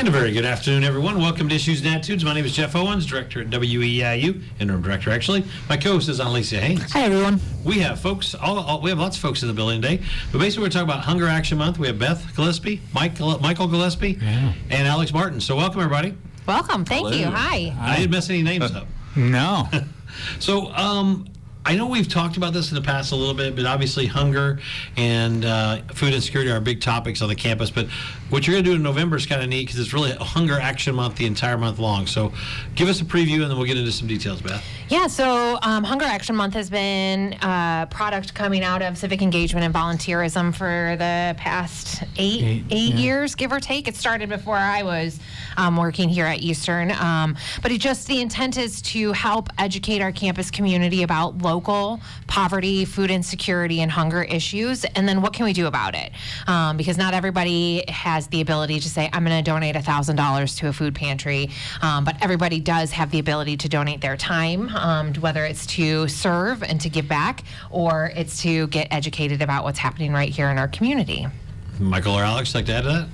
And a very good afternoon, everyone. Welcome to Issues and Attitudes. My name is Jeff Owens, Director at WEIU, Interim Director, actually. My co-host is Annalisa Haynes. Hi, everyone. We have folks, we have lots of folks in the building today. But basically, we're talking about Hunger Action Month. We have Beth Gillespie, Michael Gillespie, and Alex Martin. So welcome, everybody. Welcome. Thank you. Hi. I didn't mess any names up. No. So, I know we've talked about this in the past a little bit, but obviously hunger and food insecurity are big topics on the campus. But what you're going to do in November is kind of neat because it's really a Hunger Action Month the entire month long. So give us a preview, and then we'll get into some details, Beth. Yeah, so Hunger Action Month has been a product coming out of civic engagement and volunteerism for the past eight years, give or take. It started before I was working here at Eastern. But the intent is to help educate our campus community about local poverty, food insecurity, and hunger issues, and then what can we do about it? Because not everybody has the ability to say, I'm going to donate $1,000 to a food pantry, but everybody does have the ability to donate their time, whether it's to serve and to give back, or it's to get educated about what's happening right here in our community. Michael or Alex, like to add to that?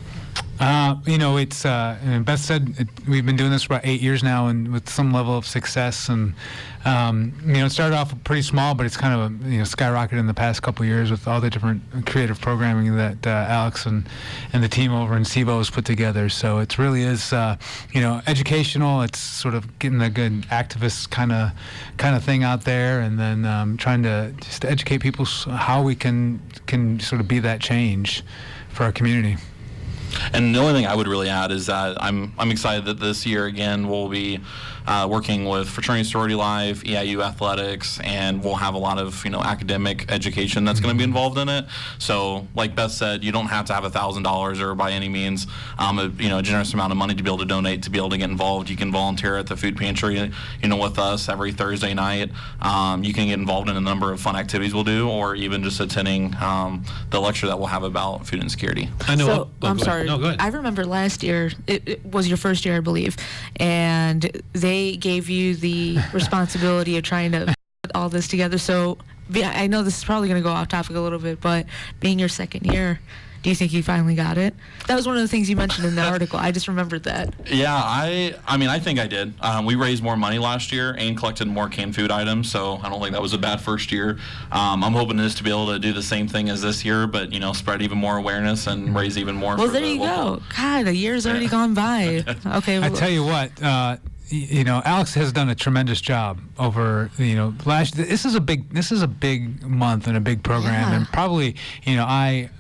It's and Beth said we've been doing this for about 8 years now, and with some level of success. And it started off pretty small, but it's kind of skyrocketed in the past couple of years with all the different creative programming that Alex and the team over in CIVO has put together. So it really is educational. It's sort of getting a good activist kind of thing out there, and then trying to just educate people how we can sort of be that change for our community. And the only thing I would really add is that I'm excited that this year again we'll be working with Fraternity Sorority Life, EIU Athletics, and we'll have a lot of academic education that's going to be involved in it. So, like Beth said, you don't have to have $1,000 or by any means a generous amount of money to be able to donate to be able to get involved. You can volunteer at the food pantry, with us every Thursday night. You can get involved in a number of fun activities we'll do, or even just attending the lecture that we'll have about food insecurity. I know. So, I'm sorry. No, go ahead. I remember last year, it was your first year, I believe, and they gave you the responsibility of trying to put all this together. So I know this is probably going to go off topic a little bit, but being your second year, do you think you finally got it? That was one of the things you mentioned in the article. I just remembered that. Yeah, I think I did. We raised more money last year and collected more canned food items, so I don't think that was a bad first year. I'm hoping just to be able to do the same thing as this year, but spread even more awareness and raise even more. Well, there you go. God, a year's already gone by. Okay. I tell you what. Alex has done a tremendous job over last. This is a big month and a big program, and probably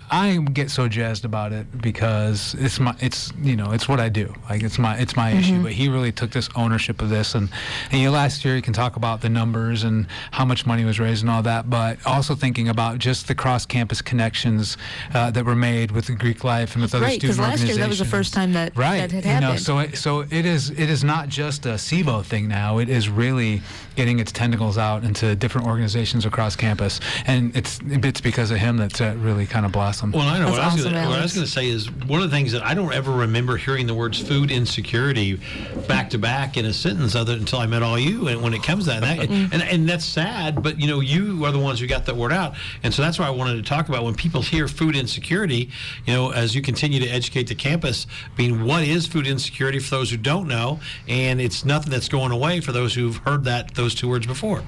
I get so jazzed about it because it's what I do. Like it's my issue. But he really took this ownership of this, and last year you can talk about the numbers and how much money was raised and all that, but also thinking about just the cross-campus connections that were made with the Greek Life and with other student organizations. Right, because last year that was the first time that that had happened. So it is not just a CIVO thing now. It is really getting its tentacles out into different organizations across campus, and it's because of him that's really kind of blossomed. Well, I know what I was Awesome, going to say is one of the things that I don't ever remember hearing the words food insecurity back to back in a sentence until I met all you. And when it comes to that, and that's sad, but you are the ones who got that word out, and so that's why I wanted to talk about when people hear food insecurity. As you continue to educate the campus, what is food insecurity for those who don't know, and it's nothing that's going away for those who've heard those two words before.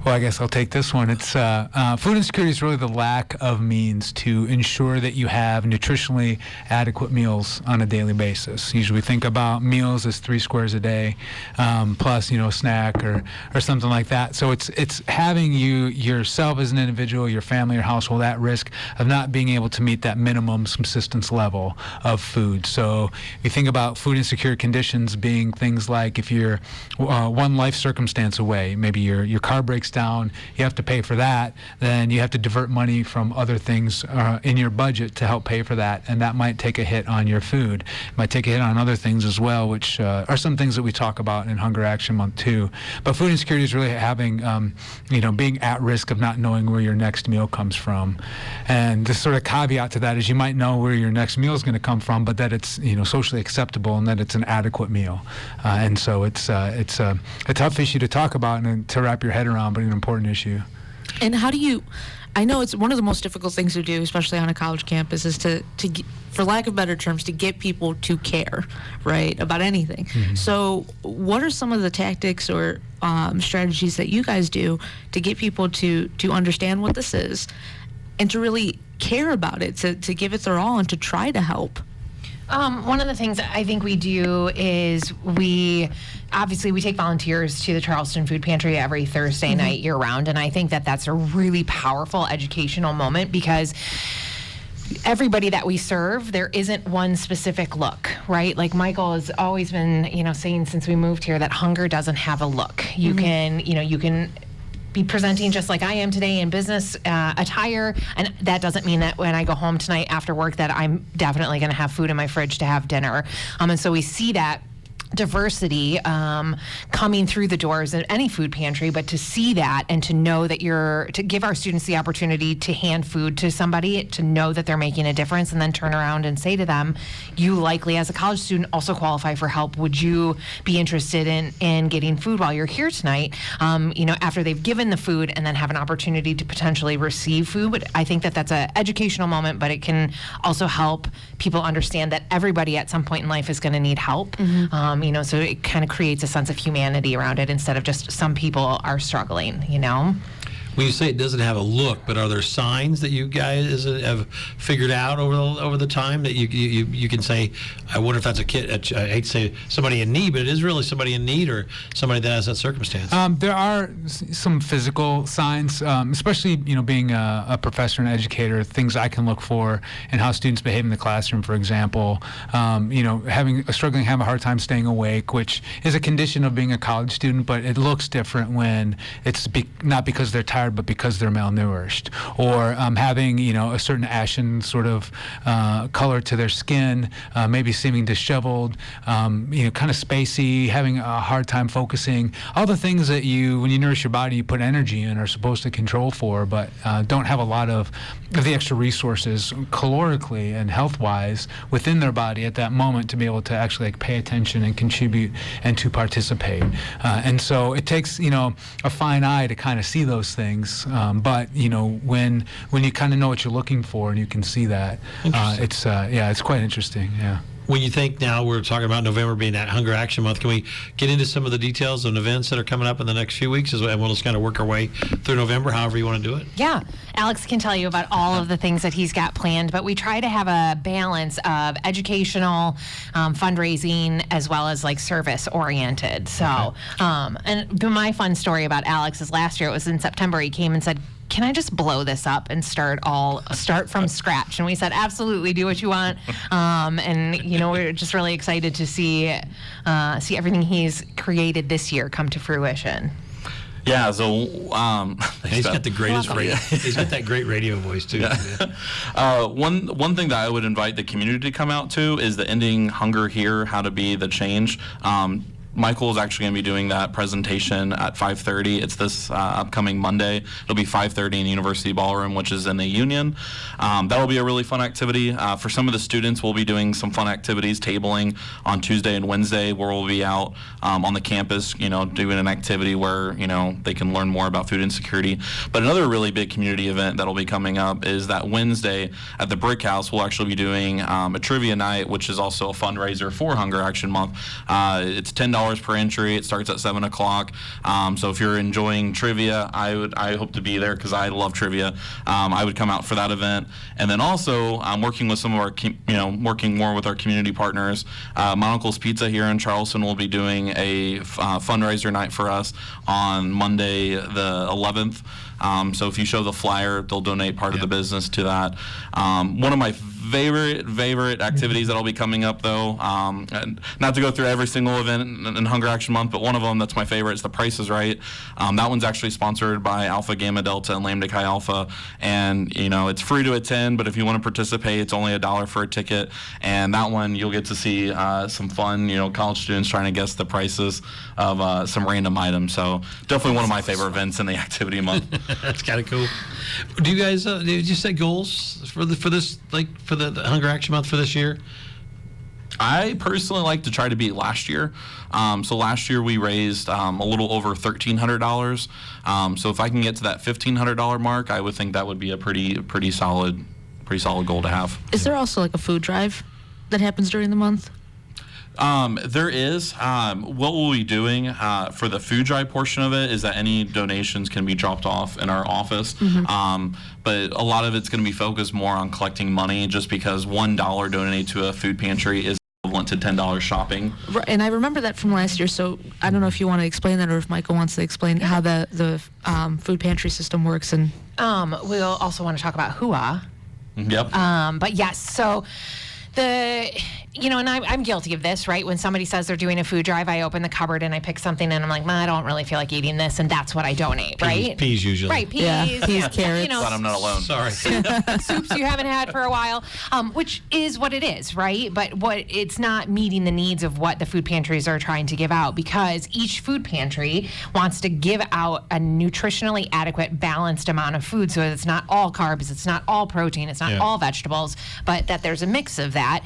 Well, I guess I'll take this one. It's food insecurity is really the lack of means to ensure that you have nutritionally adequate meals on a daily basis. Usually we think about meals as 3 squares a day, plus a snack or something like that. So it's having yourself as an individual, your family, your household at risk of not being able to meet that minimum subsistence level of food. So you think about food insecure conditions being things like if you're one life circumstance away, maybe your car breaks down, you have to pay for that, then you have to divert money from other things in your budget to help pay for that, and that might take a hit on your food. It might take a hit on other things as well, which are some things that we talk about in Hunger Action Month too. But food insecurity is really having, being at risk of not knowing where your next meal comes from. And the sort of caveat to that is you might know where your next meal is going to come from, but that it's socially acceptable and that it's an adequate meal. And so it's a tough issue to talk about and to wrap your head around, but an important issue. And how do you, I know it's one of the most difficult things to do, especially on a college campus, is to for lack of better terms, to get people to care, right, about anything. So what are some of the tactics or strategies that you guys do to get people to understand what this is and to really care about it, to give it their all and to try to help? One of the things that I think we do is we take volunteers to the Charleston Food Pantry every Thursday night year round, and I think that that's a really powerful educational moment because everybody that we serve, there isn't one specific look, right? Like Michael has always been, saying since we moved here that hunger doesn't have a look. You can be presenting just like I am today in business attire, and that doesn't mean that when I go home tonight after work that I'm definitely going to have food in my fridge to have dinner. And so we see that diversity coming through the doors at any food pantry, but to see that and to know that to give our students the opportunity to hand food to somebody, to know that they're making a difference, and then turn around and say to them, you likely as a college student also qualify for help. Would you be interested in getting food while you're here tonight? After they've given the food and then have an opportunity to potentially receive food. But I think that that's an educational moment, but it can also help people understand that everybody at some point in life is going to need help. So it kind of creates a sense of humanity around it instead of just some people are struggling, When you say it doesn't have a look, but are there signs that you guys have figured out over the time that you can say, I wonder if that's a kid, I hate to say somebody in need, but it is really somebody in need or somebody that has that circumstance? There are some physical signs, especially, being a professor and educator, things I can look for and how students behave in the classroom, for example. Having a hard time staying awake, which is a condition of being a college student, but it looks different when it's not because they're tired, but because they're malnourished, or having a certain ashen sort of color to their skin, maybe seeming disheveled, kind of spacey, having a hard time focusing. All the things that when you nourish your body, you put energy in, are supposed to control for, but don't have a lot of the extra resources calorically and health-wise within their body at that moment to be able to actually pay attention and contribute and to participate. And so it takes a fine eye to kind of see those things. But when you kind of know what you're looking for and you can see that, it's quite interesting. Yeah. When you think now we're talking about November being that Hunger Action Month, can we get into some of the details of events that are coming up in the next few weeks, and we'll just kind of work our way through November, however you want to do it? Yeah. Alex can tell you about all of the things that he's got planned, but we try to have a balance of educational, fundraising, as well as service oriented. So, and my fun story about Alex is last year, it was in September, he came and said, can I just blow this up and start from scratch? And we said, absolutely, do what you want. We're just really excited to see everything he's created this year come to fruition. Yeah, so he's got the greatest radio. He's got that great radio voice too. Yeah. One thing that I would invite the community to come out to is the Ending Hunger Here: How to Be the Change. Michael is actually going to be doing that presentation at 5:30. It's this upcoming Monday. It'll be 5:30 in the University Ballroom, which is in the Union. That'll be a really fun activity. For some of the students, we'll be doing some fun activities, tabling on Tuesday and Wednesday, where we'll be out on the campus, doing an activity where, they can learn more about food insecurity. But another really big community event that'll be coming up is that Wednesday at the Brick House. We'll actually be doing a trivia night, which is also a fundraiser for Hunger Action Month. It's $10 per entry. It starts at 7 o'clock. So if you're enjoying trivia, I hope to be there because I love trivia. I would come out for that event. And then also, I'm working with some of our, working more with our community partners. My Uncle's Pizza here in Charleston will be doing a fundraiser night for us on Monday the 11th. So if you show the flyer, they'll donate part of the business to that. One of my favorite activities that'll be coming up, though, and not to go through every single event in Hunger Action Month, but one of them that's my favorite is The Price is Right. That one's actually sponsored by Alpha Gamma Delta and Lambda Chi Alpha, and it's free to attend, but if you want to participate, it's only $1 for a ticket, and that one you'll get to see some fun, college students trying to guess the prices of some random items. So definitely one of my favorite events in the activity month. That's kind of cool. Do you guys did you set goals for the Hunger Action Month for this year? I personally like to try to beat last year. So last year we raised a little over $1,300. So if I can get to that $1,500 mark, I would think that would be a pretty solid goal to have. Is there also like a food drive that happens during the month? There is. What we'll be doing for the food drive portion of it is that any donations can be dropped off in our office. But a lot of it's going to be focused more on collecting money, just because $1 donated to a food pantry is equivalent to $10 shopping. Right, and I remember that from last year, so I don't know if you want to explain that or if Michael wants to explain how the food pantry system works. And we'll also want to talk about HUA. Yep. But yes, so and I'm guilty of this, right? When somebody says they're doing a food drive, I open the cupboard and I pick something and I'm like, I don't really feel like eating this, and that's what I donate, right? Peas usually. Right, peas. Yeah, peas, carrots. But I'm not alone. Sorry. Soups you haven't had for a while, which is what it is, right? But it's not meeting the needs of what the food pantries are trying to give out, because each food pantry wants to give out a nutritionally adequate, balanced amount of food, so it's not all carbs, it's not all protein, it's not all vegetables, but that there's a mix of that.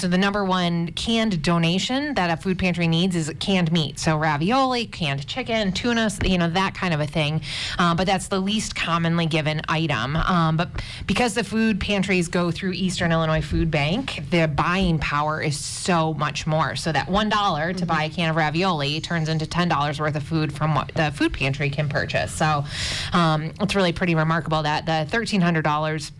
So the number one canned donation that a food pantry needs is canned meat. So ravioli, canned chicken, tuna, that kind of a thing. But that's the least commonly given item. But because the food pantries go through Eastern Illinois Food Bank, their buying power is so much more. So that $1 to buy a can of ravioli turns into $10 worth of food from what the food pantry can purchase. So it's really pretty remarkable that the $1,300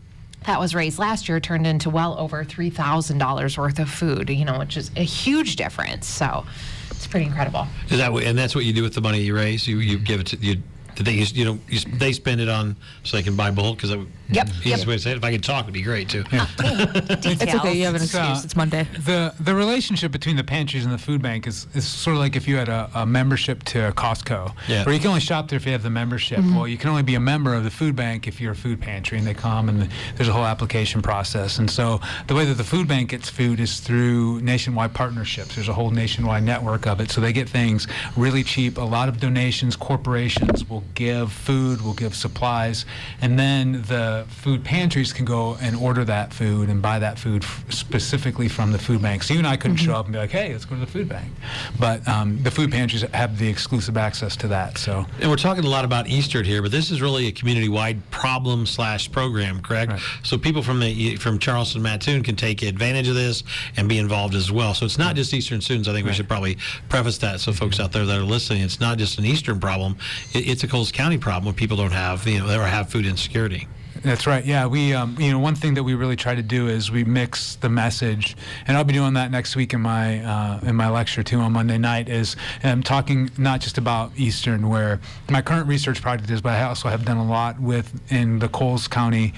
that was raised last year turned into well over $3,000 worth of food, which is a huge difference. So it's pretty incredible. Is that and that's what you do with the money you raise? You give it to you. They spend it on so they can buy bulk, because easiest way to say it. If I could talk, it'd be great too. It's okay. You have an excuse. It's Monday. The relationship between the pantries and the food bank is sort of like if you had a membership to Costco, where you can only shop there if you have the membership. Well, you can only be a member of the food bank if you're a food pantry, and they come and there's a whole application process. And so the way that the food bank gets food is through nationwide partnerships. There's a whole nationwide network of it, so they get things really cheap. A lot of donations, corporations will give food, will give supplies, and then the food pantries can go and order that food and buy that food specifically from the food bank. So you and I couldn't show up and be like, hey, let's go to the food bank. But the food pantries have the exclusive access to that. So. And we're talking a lot about Eastern here, but this is really a community-wide problem/program, correct? Right. So people from Charleston, Mattoon can take advantage of this and be involved as well. So it's not just Eastern students. I think we should probably preface that so folks out there that are listening, it's not just an Eastern problem. It's a Coles County problem when people don't have, or have food insecurity. That's right. Yeah, we, one thing that we really try to do is we mix the message, and I'll be doing that next week in my lecture too on Monday night. Is talking not just about Eastern, where my current research project is, but I also have done a lot in the Coles County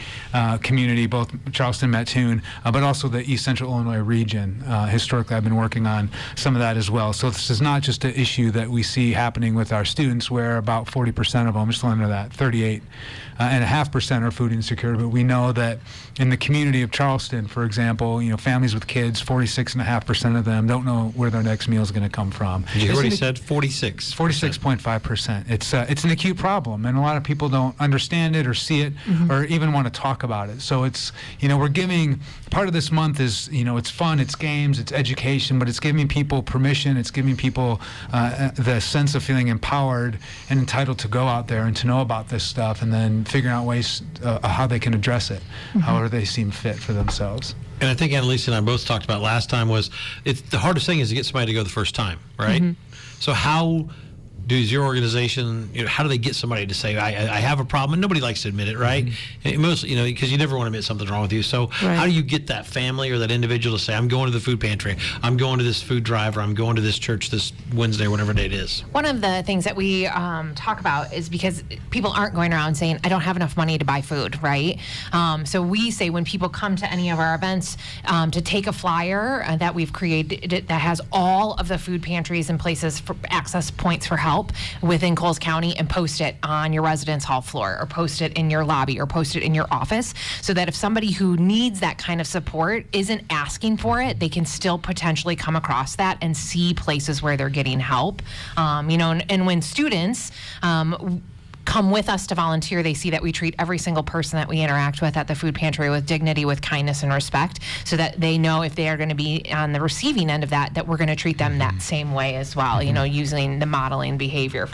community, both Charleston, Mattoon, but also the East Central Illinois region. Historically, I've been working on some of that as well. So this is not just an issue that we see happening with our students, where about 40% of them, just under that, 38.5% are food insecure, but we know that in the community of Charleston, for example, families with kids, 46.5% of them don't know where their next meal is going to come from. Did you hear what he said? 46.5%. It's an acute problem, and a lot of people don't understand it or see it or even want to talk about it. So it's, we're giving, part of this month is, it's fun, it's games, it's education, but it's giving people permission, it's giving people the sense of feeling empowered and entitled to go out there and to know about this stuff, and then figuring out ways how they can address it, however they seem fit for themselves. And I think Annalise and I both talked about last time was, it's the hardest thing is to get somebody to go the first time, right? So how does your organization, how do they get somebody to say, I have a problem? And nobody likes to admit it, right? Mostly, because you never want to admit something's wrong with you. So how do you get that family or that individual to say, I'm going to the food pantry, I'm going to this food drive, or I'm going to this church this Wednesday, or whatever day it is? One of the things that we talk about is because people aren't going around saying, I don't have enough money to buy food, right? So we say when people come to any of our events to take a flyer that we've created that has all of the food pantries and places for access points for help within Coles County, and post it on your residence hall floor, or post it in your lobby, or post it in your office, so that if somebody who needs that kind of support isn't asking for it, they can still potentially come across that and see places where they're getting help. And when students come with us to volunteer, they see that we treat every single person that we interact with at the food pantry with dignity, with kindness and respect, so that they know if they are going to be on the receiving end of that, that we're going to treat them that same way as well, using the modeling behavior.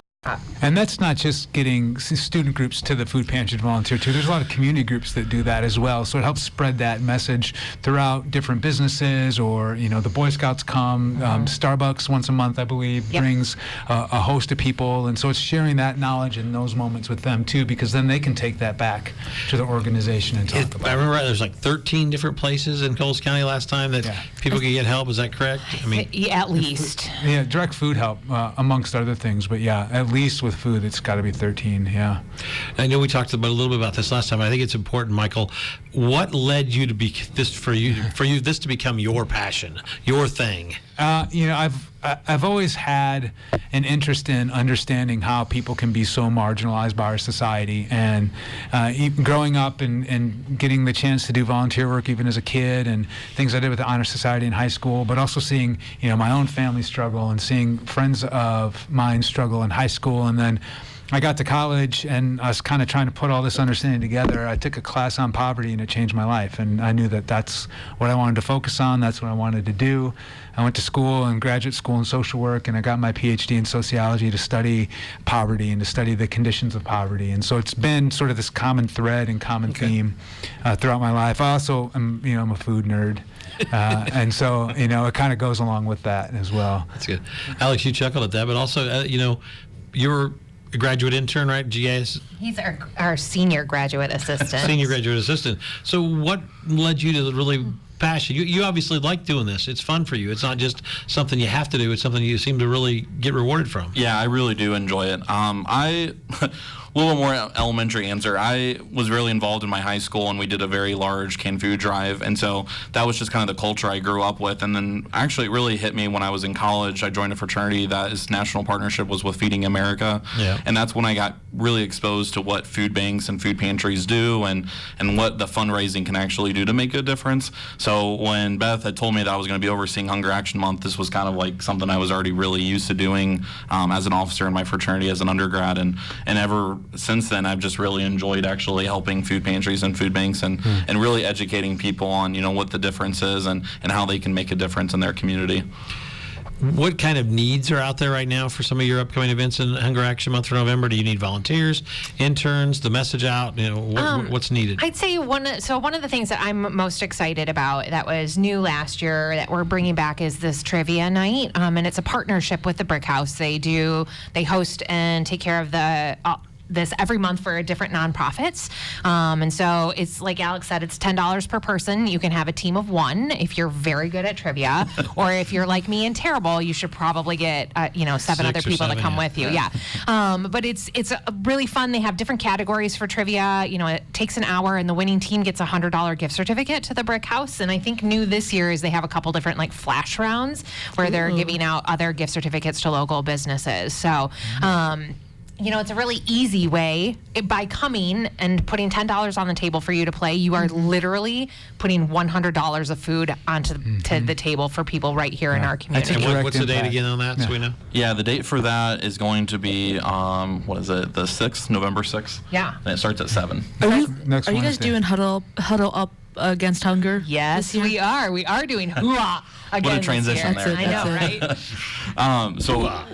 And that's not just getting student groups to the food pantry to volunteer too. There's a lot of community groups that do that as well. So it helps spread that message throughout different businesses, or the Boy Scouts come. Starbucks once a month, I believe, brings a host of people, and so it's sharing that knowledge in those moments with them too, because then they can take that back to the organization and talk about it. I remember there's like 13 different places in Coles County last time that people could get help. Is that correct? I mean, at least. Yeah, direct food help amongst other things, but at least with food, it's got to be 13. Yeah. I know we talked about a little bit about this last time. I think it's important, Michael. What led you to be this for you this to become your passion, your thing? I've always had an interest in understanding how people can be so marginalized by our society, and growing up and getting the chance to do volunteer work even as a kid, and things I did with the Honor Society in high school, but also seeing my own family struggle and seeing friends of mine struggle in high school. And then I got to college and I was kind of trying to put all this understanding together. I took a class on poverty and it changed my life, and I knew that that's what I wanted to focus on. That's what I wanted to do. I went to school and graduate school in social work, and I got my PhD in sociology to study poverty and to study the conditions of poverty. And so it's been sort of this common thread and common theme throughout my life. I also am, I'm a food nerd. And so, it kind of goes along with that as well. That's good. Alex, you chuckled at that, but also, you're a graduate intern, right? GS? He's our senior graduate assistant. Senior graduate assistant. So what led you to really passion? You obviously like doing this. It's fun for you. It's not just something you have to do. It's something you seem to really get rewarded from. Yeah, I really do enjoy it. A little more elementary answer. I was really involved in my high school, and we did a very large canned food drive, and so that was just kind of the culture I grew up with. And then actually it really hit me when I was in college. I joined a fraternity that its national partnership was with Feeding America, and that's when I got really exposed to what food banks and food pantries do, and what the fundraising can actually do to make a difference. So when Beth had told me that I was going to be overseeing Hunger Action Month, this was kind of like something I was already really used to doing as an officer in my fraternity as an undergrad, and ever since then I've just really enjoyed actually helping food pantries and food banks and really educating people on what the difference is and how they can make a difference in their community. What kind of needs are out there right now for some of your upcoming events in Hunger Action Month for November? Do you need volunteers, interns, the message out? What's needed? I'd say one of the things that I'm most excited about that was new last year that we're bringing back is this trivia night, and it's a partnership with the Brick House. They host and take care of this every month for different nonprofits. And so it's like Alex said, it's $10 per person. You can have a team of one if you're very good at trivia, or if you're like me and terrible, you should probably get 7 other people to come with you. But it's really fun. They have different categories for trivia. It takes an hour, and the winning team gets a $100 gift certificate to the Brick House. And I think new this year is they have a couple different like flash rounds where they're giving out other gift certificates to local businesses. So it's a really easy way. By coming and putting $10 on the table for you to play, you are literally putting $100 of food onto the table for people right here in our community. And what's the date again on that, so we know? Yeah, the date for that is going to be, the 6th, November 6th? Yeah. And it starts at 7. Are you guys doing huddle up against hunger? Yes, we are. We are doing hoo-ah again. What a transition this year. there. I know,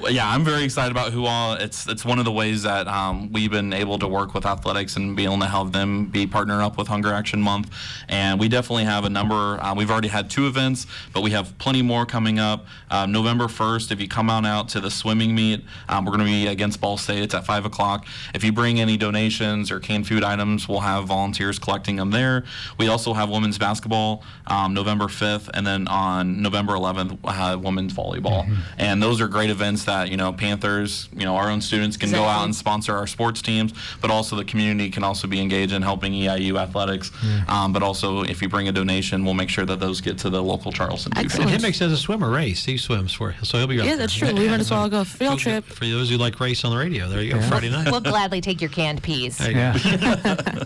right? I'm very excited about hoo-ah. It's one of the ways that we've been able to work with athletics and be able to have them be partnered up with Hunger Action Month. And we definitely have a number. We've already had 2 events, but we have plenty more coming up. November 1st, if you come on out to the swimming meet, we're going to be against Ball State. It's at 5 o'clock. If you bring any donations or canned food items, we'll have volunteers collecting them there. We also have women's basketball November 5th, and then on November 11th, we'll have women's volleyball. And those are great events that, Panthers, our own students can go out and sponsor our sports teams, but also the community can also be engaged in helping EIU athletics. But also, if you bring a donation, we'll make sure that those get to the local Charleston. And Himmick has a swimmer race. He swims so he'll be Yeah, that's true. We might as well go field trip. For those who like race on the radio, there you go, Friday night. We'll gladly take your canned peas. There you go.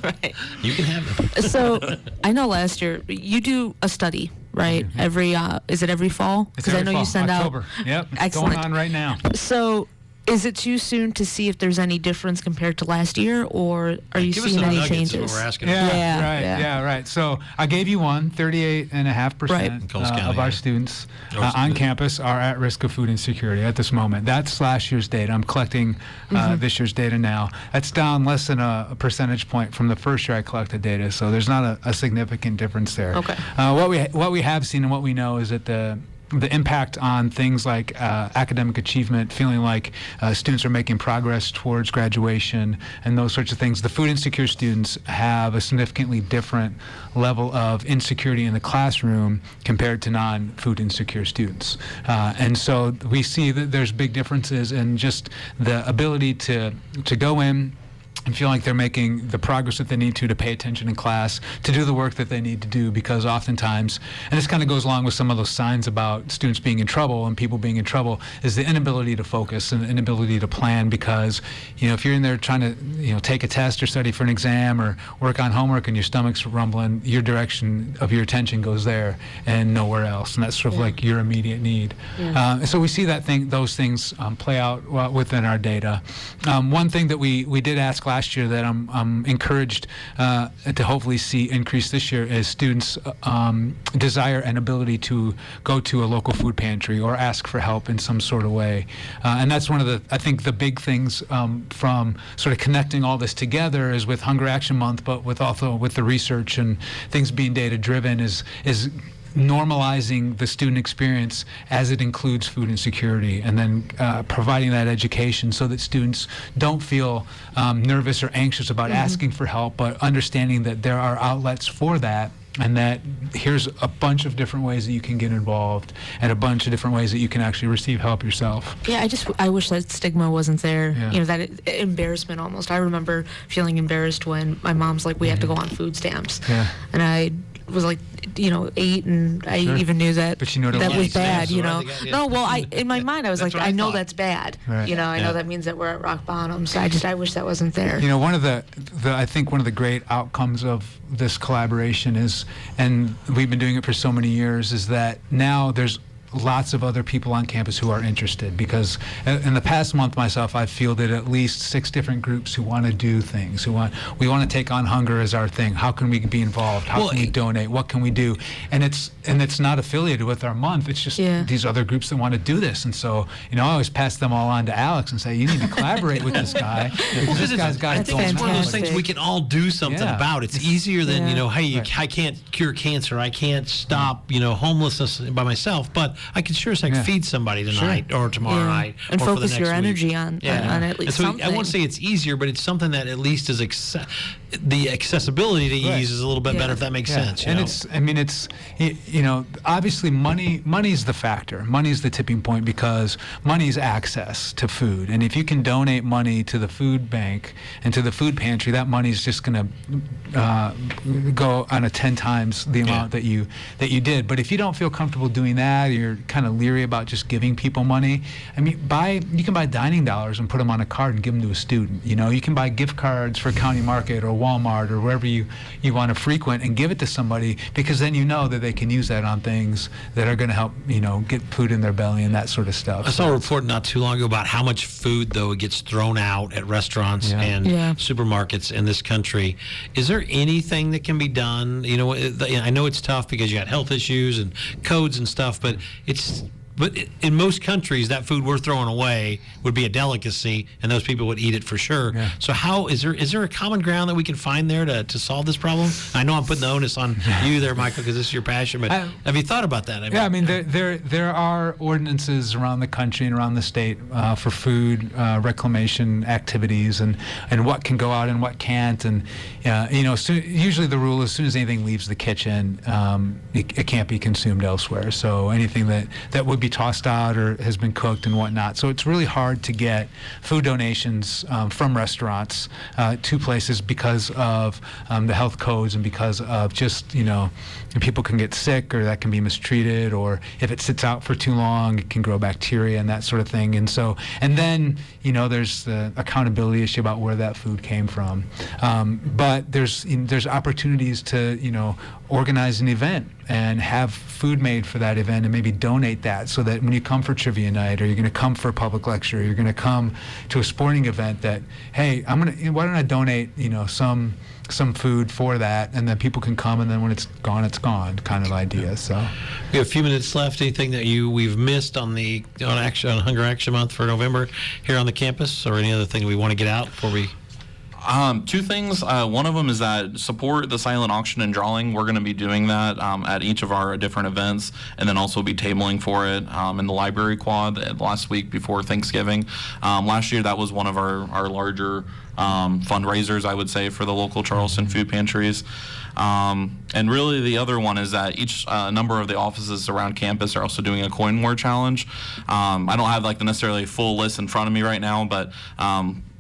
Right. You can have them. So I know last year you do a study, right? Every is it every fall? Because I know fall. you send October. out. Yep. It's Excellent. going on right now. So Is it too soon to see if there's any difference compared to last year, or are you Give us seeing some any nuggets is changes? what we're asking. Right. So I gave you one, 38.5% Right. Coles County, of our yeah. students Or- on campus are at risk of food insecurity at this moment. That's last year's data. I'm collecting this year's data now. That's down less than a percentage point from the first year I collected data, so there's not a significant difference there. Okay. What we have seen and what we know is that the impact on things like academic achievement, feeling like students are making progress towards graduation and those sorts of things. The food insecure students have a significantly different level of insecurity in the classroom compared to non-food insecure students. And so we see that there's big differences in just the ability to go in and feel like they're making the progress that they need to pay attention in class, to do the work that they need to do, because oftentimes, and this kind of goes along with some of those signs about students being in trouble and people being in trouble, is the inability to focus and the inability to plan, because, if you're in there trying to, take a test or study for an exam or work on homework and your stomach's rumbling, your direction of your attention goes there and nowhere else, and that's sort of like your immediate need. So we see those things play out within our data. One thing that we did ask last year that I'm encouraged to hopefully see increase this year is students' desire and ability to go to a local food pantry or ask for help in some sort of way. And that's one of the big things from sort of connecting all this together is with Hunger Action Month, but also with the research and things being data driven is normalizing the student experience as it includes food insecurity, and then providing that education so that students don't feel nervous or anxious about asking for help, but understanding that there are outlets for that, and that here's a bunch of different ways that you can get involved and a bunch of different ways that you can actually receive help yourself. Yeah, I wish that stigma wasn't there. Yeah. That embarrassment almost. I remember feeling embarrassed when my mom's like, we have to go on food stamps. Yeah. And I was like, 8, and I Sure. even knew that But you know that what was it stands bad, for, right? They got- yeah. No, well, in my mind, I was That's like, what I I know thought. that's bad. Right. I Yeah. know that means that we're at rock bottom. So I wish that wasn't there. One of I think one of the great outcomes of this collaboration is, and we've been doing it for so many years, is that now there's lots of other people on campus who are interested, because in the past month myself I've fielded at least 6 different groups who want to do things, we want to take on hunger as our thing. How can we be involved? How can we donate? What can we do? And it's not affiliated with our month. It's just these other groups that want to do this. And so I always pass them all on to Alex and say, you need to collaborate with this guy, because this guy's got I it think going it's one of those on. things we can all do something Yeah. about. It's easier than, hey, Right. I can't cure cancer. I can't stop, homelessness by myself, but I can sure as heck Yeah. feed somebody tonight or tomorrow night And or for the focus next your week. energy on at least And so something. I won't say it's easier, but it's something that at least is the accessibility to Right. ease is a little bit better, if that makes sense. And it's obviously money's the factor. Money's the tipping point, because money's access to food. And if you can donate money to the food bank and to the food pantry, that money's just going to go on a 10 times the amount that you did. But if you don't feel comfortable doing that, or you're kind of leery about just giving people money, you can buy dining dollars and put them on a card and give them to a student. You can buy gift cards for County Market or Walmart or wherever you want to frequent and give it to somebody, because then you know that they can use that on things that are going to help, get food in their belly and that sort of stuff. I saw a report not too long ago about how much food, though, gets thrown out at restaurants and supermarkets in this country. Is there anything that can be done? I know it's tough because you got health issues and codes and stuff, but in most countries, that food we're throwing away would be a delicacy, and those people would eat it for sure. Yeah. So how is there a common ground that we can find there to solve this problem? I know I'm putting the onus on you there, Michael, because this is your passion, but have you thought about that? There are ordinances around the country and around the state for food reclamation activities and what can go out and what can't. And usually the rule is, as soon as anything leaves the kitchen, it can't be consumed elsewhere. So anything that would be tossed out or has been cooked and whatnot. So it's really hard to get food donations from restaurants to places because of the health codes and because of just, people can get sick, or that can be mistreated, or if it sits out for too long, it can grow bacteria and that sort of thing. And then there's the accountability issue about where that food came from. But there's opportunities to, organize an event and have food made for that event and maybe donate that, so that when you come for trivia night, or you're going to come for a public lecture, or you're going to come to a sporting event, that, hey, why don't I donate, some food for that, and then people can come, and then when it's gone kind of idea. So We have a few minutes left. Anything that we've missed on Hunger Action Month for November here on the campus, or any other thing we want to get out before we? Two things. One of them is that support the silent auction and drawing. We're going to be doing that at each of our different events, and then also be tabling for it in the library quad last week before Thanksgiving. Last year, that was one of our larger fundraisers, I would say, for the local Charleston food pantries. And really, the other one is that each number of the offices around campus are also doing a coin war challenge. I don't have the necessarily full list in front of me right now, but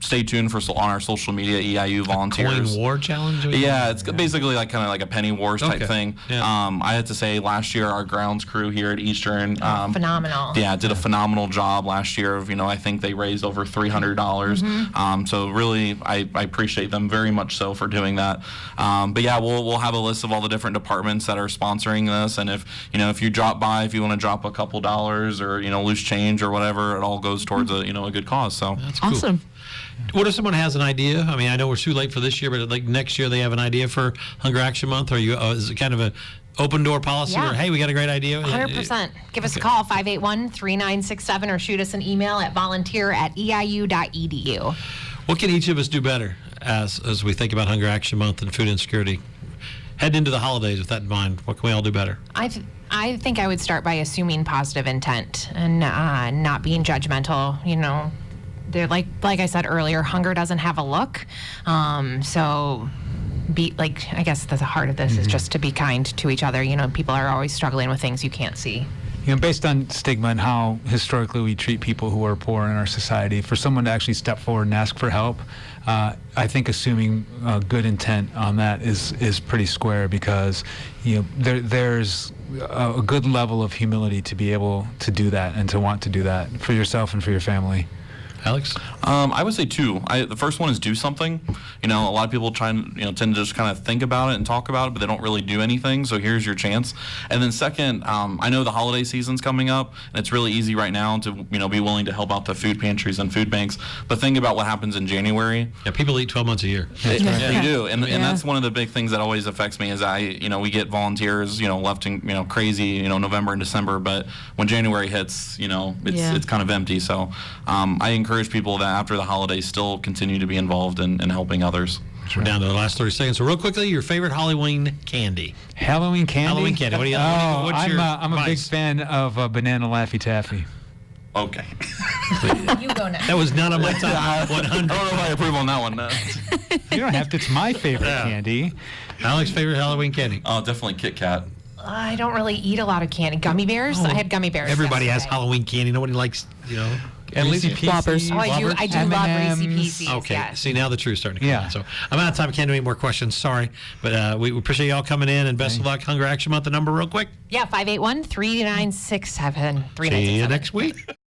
stay tuned on our social media, EIU volunteers. Coin war challenge? Yeah, it's basically kind of like a penny wars type thing. Yeah. I had to say last year our grounds crew here at Eastern Phenomenal. Yeah, did a phenomenal job last year of, I think they raised over $300. So really, I appreciate them very much so for doing that. But yeah, we'll have a list of all the different departments that are sponsoring this, and if you drop by, if you want to drop a couple dollars or loose change or whatever, it all goes towards a good cause. So That's cool. Awesome. What if someone has an idea? I mean, I know we're too late for this year, but next year they have an idea for Hunger Action Month. Or is it kind of an open door policy? Yeah. Or hey, we got a great idea. 100%. Give us a call, 581-3967, or shoot us an email at volunteer@eiu.edu. What can each of us do better as we think about Hunger Action Month and food insecurity? Heading into the holidays with that in mind, what can we all do better? I think I would start by assuming positive intent and not being judgmental. They're like I said earlier, hunger doesn't have a look. So I guess the heart of this is just to be kind to each other. People are always struggling with things you can't see. Based on stigma and how historically we treat people who are poor in our society, for someone to actually step forward and ask for help, I think assuming good intent on that is pretty square, because there's a good level of humility to be able to do that and to want to do that for yourself and for your family. Alex? I would say two. The first one is do something. A lot of people tend to just kind of think about it and talk about it, but they don't really do anything. So here's your chance. And then second, I know the holiday season's coming up, and it's really easy right now to be willing to help out the food pantries and food banks. But think about what happens in January. Yeah, people eat 12 months a year. They do, and that's one of the big things that always affects me is we get volunteers left in crazy November and December, but when January hits it's kind of empty. So I encourage people that after the holidays still continue to be involved in helping others. We're down to the last 30 seconds. So real quickly, your favorite Halloween candy? Halloween candy? Halloween candy. What do you? I'm a big fan of banana Laffy Taffy. Okay. You go next. That was not on my top 100. I don't know if I approve on that one. No. You don't have to. It's my favorite candy. Alex's favorite Halloween candy? Oh, definitely Kit Kat. I don't really eat a lot of candy. Gummy bears? I had gummy bears. Everybody has yesterday. Halloween candy. Nobody likes, And Reese's Pieces, Whoppers. Oh, I do love Reese's M&Ms. Pieces. Okay. Yes. See, now the truth's starting to come Yeah. out. So I'm out of time. I can't do any more questions. Sorry. But we appreciate y'all coming in, and best of luck. Hunger Action Month, the number real quick. Yeah, 581-3967. See you next week.